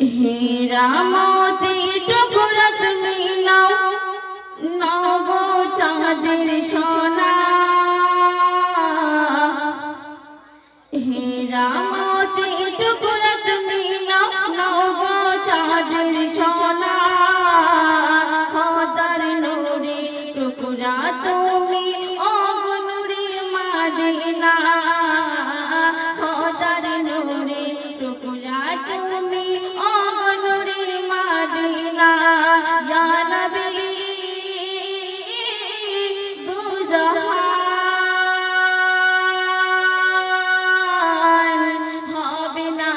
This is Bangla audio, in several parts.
হীরা মোতি টুকরা তুমি নাও নাও গো চাঁদের সোনা হীরা মোতি টুকরা তুমি নাও নাও গো চাঁদের সোনা খোদার নূরে টুকরা তুমি ও গো নূরে মদিনা খোদার নূরে টুকরা তুমি ও গো নূরে মদিনা ইয়া নবী দু জাহান হবে না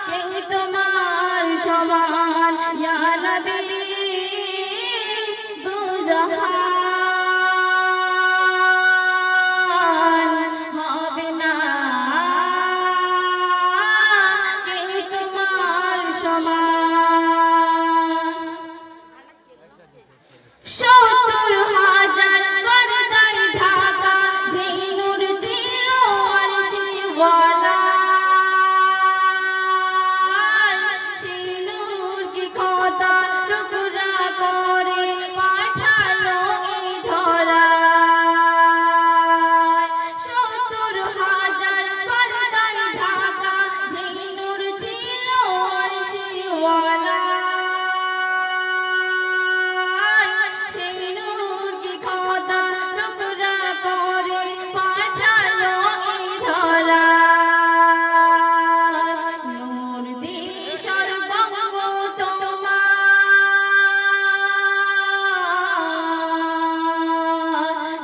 কেউ তোমার সমান ইয়া নবী দু জাহান হবে না কেউ তোমার সমান ৭০,০০০ পর্দায় ঢাকা যে নূর ছিল আরশিওয়ালা সেই নূর কি খোদা টুকরা করে পাঠালো এই ধরায় ৭০,০০০ পর্দায় ঢাকা যে নূর ছিল আরশিওয়ালা সেই নূর কি খোদা টুকরা করে পাঠালো এই ধরায় নূর দিয়ে সর্বঙ্গ তোমার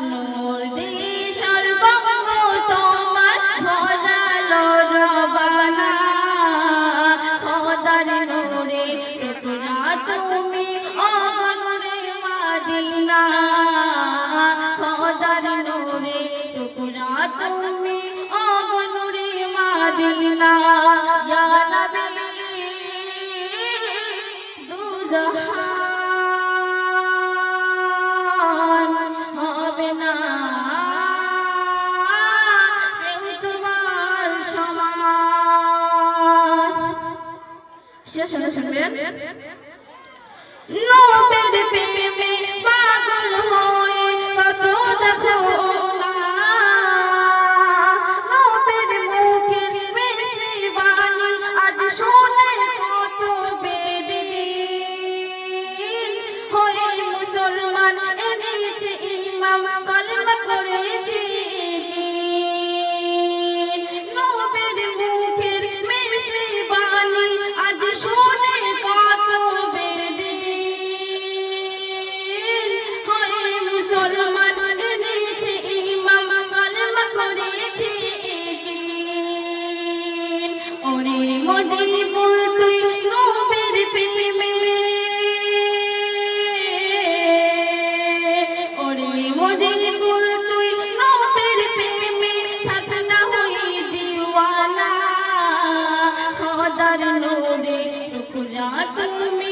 নূর দিয়ে সর্বঙ্গ তোমার ভরালো রবানা খোদার নূরে টুকরা তুমি ও গো নূরে মদিনা খোদার নূরে টুকরা তুমি ও গো নূরে মদিনা ইয়া নবী দু জাহান হবে না কেউ তোমার সমান শেষ শুনবেন নবের প্রেমে পাগল হয়ে কত দেখো না নবের মুখের মিষ্টি বাণী আজ শুনে কত বেদিন হয়ে মুসলমান এনেছে ইমাম কলমা করেছে দিন নবের মুখের মিষ্টি বাণী আজ শুনে কত বেদিন হয়ে মুসলমান এনেছে ইমাম কলমা করেছে দিন ওরে মজিবুর তুই নবের প্রেমে ওরে মজিবুর তুই নবের প্রেমে থাক না হই দিওয়ানা খোদার নূরে টুকরা তুমি